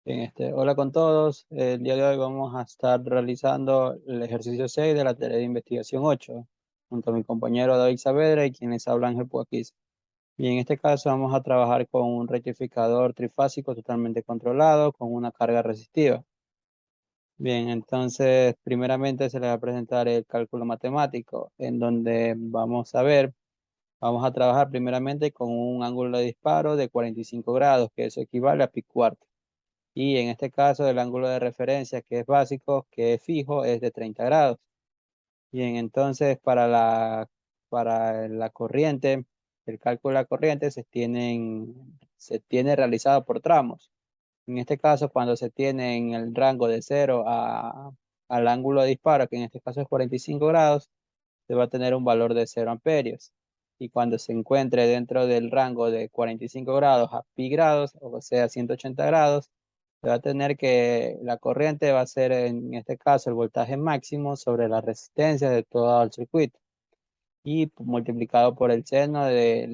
Bien, hola con todos. El día de hoy vamos a estar realizando el ejercicio 6 de la tarea de investigación 8, junto a mi compañero David Saavedra y quienes hablan Ángel Puaquiz. Y en este caso vamos a trabajar con un rectificador trifásico totalmente controlado con una carga resistiva. Bien, entonces primeramente se les va a presentar el cálculo matemático, en donde vamos a trabajar primeramente con un ángulo de disparo de 45 grados, que eso equivale a pi cuarto. Y en este caso el ángulo de referencia que es básico, que es fijo, es de 30 grados. Bien, entonces para la corriente, el cálculo de la corriente se tiene realizado por tramos. En este caso, cuando se tiene en el rango de 0 al ángulo de disparo, que en este caso es 45 grados, se va a tener un valor de 0 amperios. Y cuando se encuentre dentro del rango de 45 grados a pi grados, o sea, 180 grados, se va a tener que la corriente va a ser en este caso el voltaje máximo sobre la resistencia de todo el circuito y multiplicado por el seno de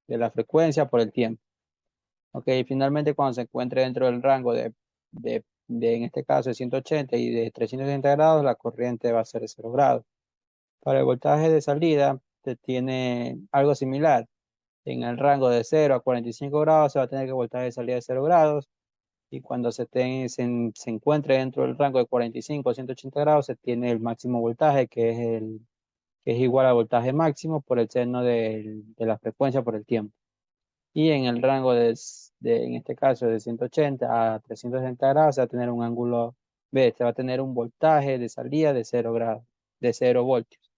la frecuencia por el tiempo. Ok, finalmente cuando se encuentre dentro del rango en este caso de 180 y de 360 grados, la corriente va a ser de 0 grados. Para el voltaje de salida se tiene algo similar. En el rango de 0 a 45 grados se va a tener que voltaje de salida de 0 grados. Y cuando se encuentre dentro del rango de 45 a 180 grados, se tiene el máximo voltaje, que es igual al voltaje máximo por el seno de la frecuencia por el tiempo. Y en el rango en este caso, de 180 a 360 grados, se va a tener un ángulo B, se va a tener un voltaje de salida de 0 grados, de 0 voltios.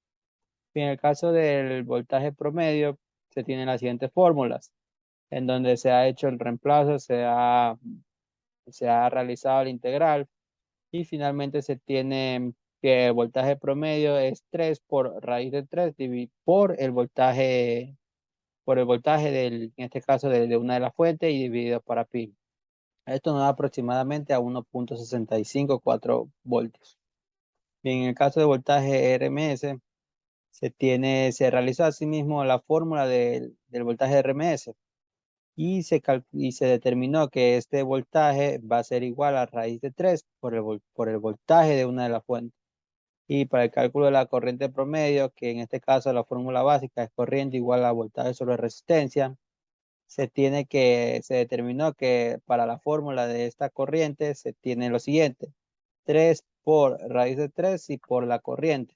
Y en el caso del voltaje promedio, se tienen las siguientes fórmulas, en donde se ha hecho el reemplazo, se ha realizado el integral y finalmente se tiene que el voltaje promedio es 3 por raíz de 3 por el voltaje en este caso, de una de las fuentes y dividido para pi. Esto nos da aproximadamente a 1.654 voltios. Bien, en el caso de voltaje RMS, se realizó asimismo la fórmula del voltaje RMS y se determinó que este voltaje va a ser igual a raíz de 3 por el voltaje de una de las fuentes. Y para el cálculo de la corriente promedio, que en este caso la fórmula básica es corriente igual a voltaje sobre resistencia, se determinó que para la fórmula de esta corriente se tiene lo siguiente: 3 por raíz de 3 y por la corriente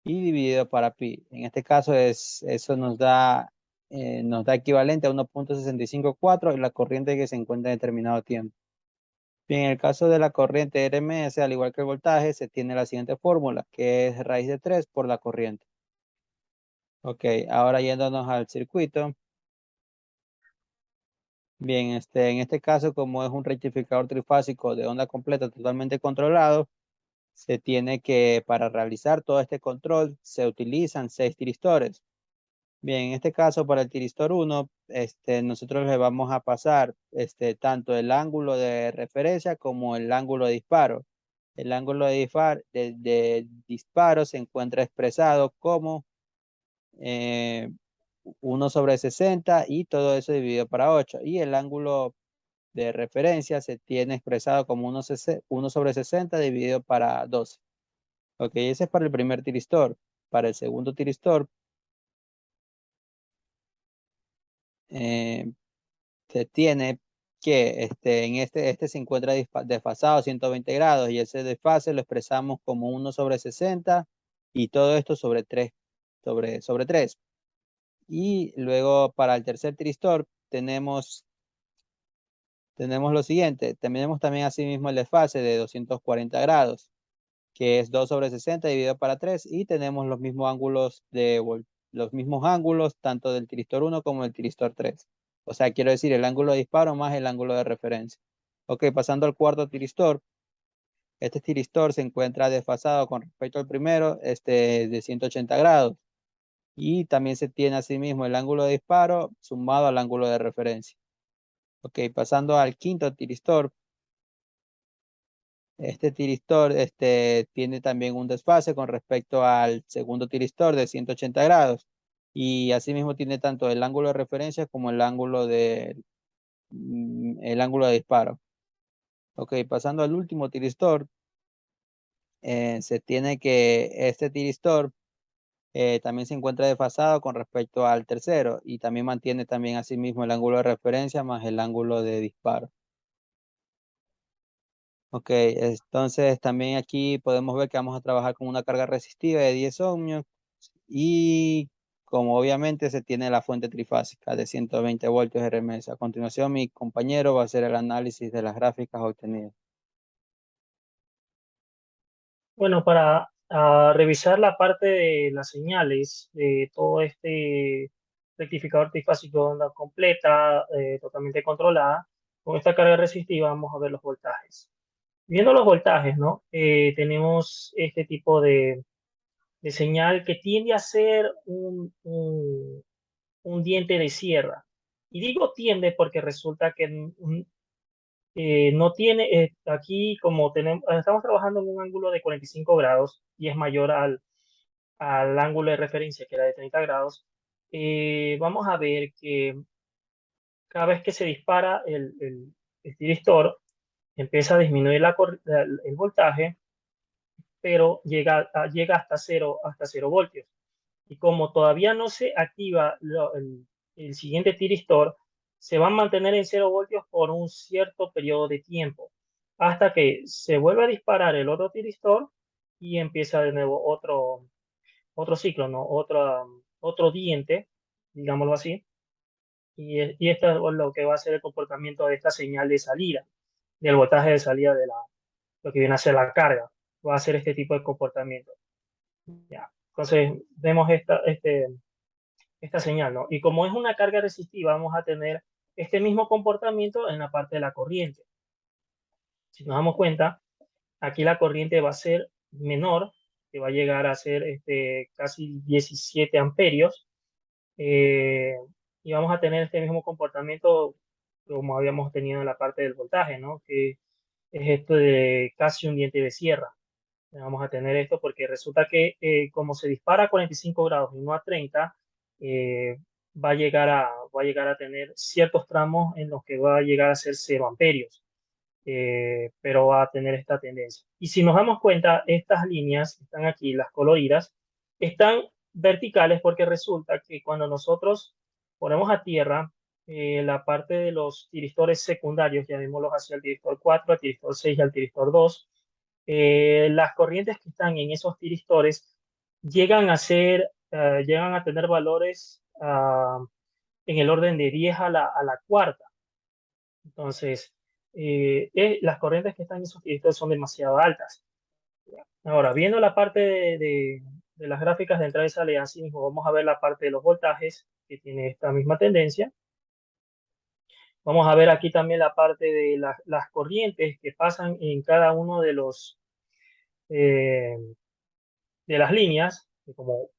y dividido para pi. En este caso eso nos da equivalente a 1.654 y la corriente que se encuentra en determinado tiempo. Bien, en el caso de la corriente RMS, al igual que el voltaje, se tiene la siguiente fórmula, que es raíz de 3 por la corriente. Ok, ahora yéndonos al circuito. Bien, en este caso, como es un rectificador trifásico de onda completa totalmente controlado, se tiene que, para realizar todo este control, se utilizan 6 tiristores. Bien, en este caso, para el tiristor 1, nosotros le vamos a pasar tanto el ángulo de referencia como el ángulo de disparo. El ángulo de disparo se encuentra expresado como 1 sobre 60 y todo eso dividido para 8. Y el ángulo de referencia se tiene expresado como 1 sobre 60 dividido para 12. Ok, ese es para el primer tiristor. Para el segundo tiristor, eh, se tiene que en este se encuentra desfasado 120 grados y ese desfase lo expresamos como 1 sobre 60 y todo esto sobre 3, sobre 3. Y luego para el tercer tiristor tenemos lo siguiente, tenemos también asimismo el desfase de 240 grados, que es 2 sobre 60 dividido para 3 y tenemos los mismos ángulos tanto del tiristor 1 como del tiristor 3. O sea, quiero decir el ángulo de disparo más el ángulo de referencia. Ok, pasando al cuarto tiristor. Este tiristor se encuentra desfasado con respecto al primero, de 180 grados. Y también se tiene asimismo el ángulo de disparo sumado al ángulo de referencia. Ok, pasando al quinto tiristor. Este tiristor tiene también un desfase con respecto al segundo tiristor de 180 grados. Y asimismo tiene tanto el ángulo de referencia como el ángulo el ángulo de disparo. Ok, pasando al último tiristor, se tiene que este tiristor también se encuentra desfasado con respecto al tercero y también mantiene también asimismo el ángulo de referencia más el ángulo de disparo. Ok, entonces también aquí podemos ver que vamos a trabajar con una carga resistiva de 10 ohmios y como obviamente se tiene la fuente trifásica de 120 voltios RMS. A continuación mi compañero va a hacer el análisis de las gráficas obtenidas. Bueno, para revisar la parte de las señales de todo este rectificador trifásico de onda completa, totalmente controlada, con esta carga resistiva vamos a ver los voltajes. Viendo los voltajes, ¿no? Tenemos este tipo de señal que tiende a ser un diente de sierra. Y digo tiende porque resulta que no tiene, aquí como tenemos, estamos trabajando en un ángulo de 45 grados y es mayor al ángulo de referencia que era de 30 grados, vamos a ver que cada vez que se dispara el tiristor, empieza a disminuir el voltaje, pero llega hasta cero voltios. Y como todavía no se activa el siguiente tiristor, se va a mantener en cero voltios por un cierto periodo de tiempo, hasta que se vuelve a disparar el otro tiristor y empieza de nuevo otro ciclo, ¿no? Otro diente, digámoslo así, y esto es lo que va a ser el comportamiento de esta señal de salida, del voltaje de salida de lo que viene a ser la carga, va a ser este tipo de comportamiento. ¿Ya? Entonces, vemos esta señal, ¿no? Y como es una carga resistiva, vamos a tener este mismo comportamiento en la parte de la corriente. Si nos damos cuenta, aquí la corriente va a ser menor, que va a llegar a ser casi 17 amperios, eh, y vamos a tener este mismo comportamiento como habíamos tenido en la parte del voltaje, ¿no? Que es esto de casi un diente de sierra. Vamos a tener esto porque resulta que como se dispara a 45 grados y no a 30, eh, va a llegar a tener ciertos tramos en los que va a llegar a ser 0 amperios, pero va a tener esta tendencia. Y si nos damos cuenta, estas líneas que están aquí, las coloridas, están verticales porque resulta que cuando nosotros ponemos a tierra la parte de los tiristores secundarios, llamémoslos hacia el tiristor 4, al tiristor 6 y al tiristor 2, las corrientes que están en esos tiristores llegan a tener valores en el orden de 10 a la cuarta. Entonces, las corrientes que están en esos tiristores son demasiado altas. Ahora, viendo la parte de las gráficas de entrada y salida, así mismo vamos a ver la parte de los voltajes, que tiene esta misma tendencia. Vamos a ver aquí también la parte de las corrientes que pasan en cada uno eh, de las líneas, que como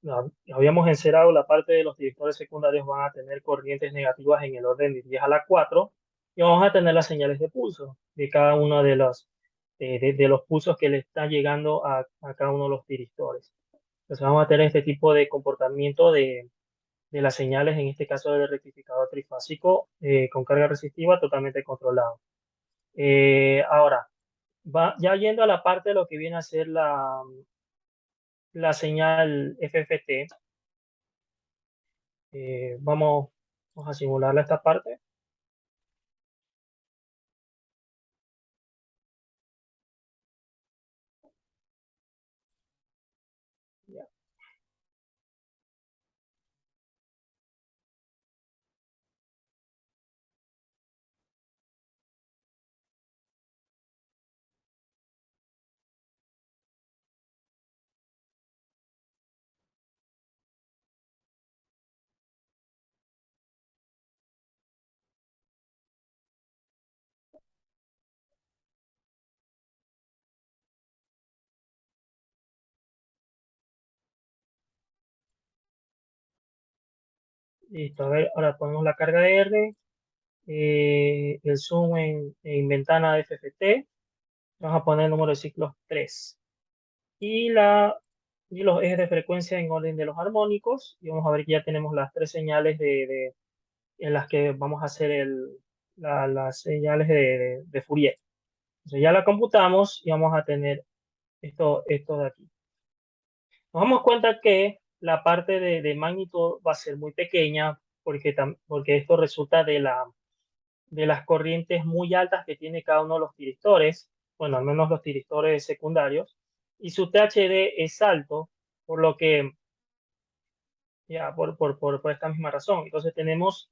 habíamos encerado, la parte de los directores secundarios van a tener corrientes negativas en el orden de 10 a la 4 y vamos a tener las señales de pulso de cada uno de los pulsos que le están llegando a cada uno de los diristores. Entonces vamos a tener este tipo de comportamiento de las señales, en este caso del rectificador trifásico con carga resistiva totalmente controlado. Ahora, ya yendo a la parte de lo que viene a ser la señal FFT. Vamos a simularla esta parte. Ya. Listo, a ver, ahora ponemos la carga de R, el zoom en ventana de FFT, vamos a poner el número de ciclos 3 y, y los ejes de frecuencia en orden de los armónicos y vamos a ver que ya tenemos las tres señales en las que vamos a hacer las señales de Fourier. Entonces ya la computamos y vamos a tener esto de aquí. Nos damos cuenta que la parte de magnitud va a ser muy pequeña porque esto resulta de las corrientes muy altas que tiene cada uno de los tiristores, bueno, al menos los tiristores secundarios, y su THD es alto, por lo que, ya, por esta misma razón. Entonces tenemos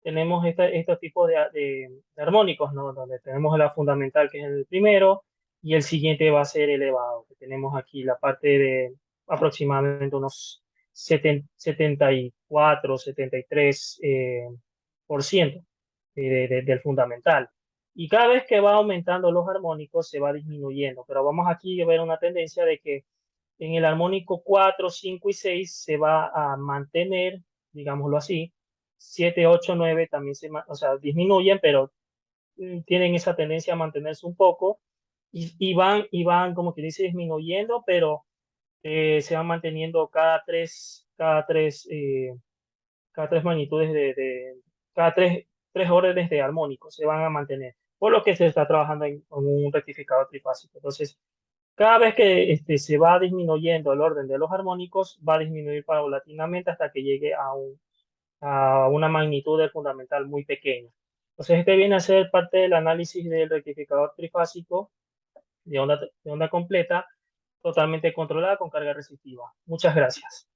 este tipo de armónicos, ¿no? Donde tenemos la fundamental, que es el primero, y el siguiente va a ser elevado, que tenemos aquí la parte de aproximadamente unos 74, 73 por ciento del fundamental. Y cada vez que va aumentando los armónicos, se va disminuyendo. Pero vamos aquí a ver una tendencia de que en el armónico 4, 5 y 6 se va a mantener, digámoslo así. 7, 8, 9 también o sea, disminuyen, pero tienen esa tendencia a mantenerse un poco y van, como que dice, disminuyendo, pero se van manteniendo cada tres magnitudes cada tres órdenes de armónicos se van a mantener, por lo que se está trabajando en un rectificador trifásico. Entonces, cada vez que se va disminuyendo el orden de los armónicos, va a disminuir paulatinamente hasta que llegue a una magnitud del fundamental muy pequeña. Entonces, este viene a ser parte del análisis del rectificador trifásico de onda completa, totalmente controlada con carga resistiva. Muchas gracias.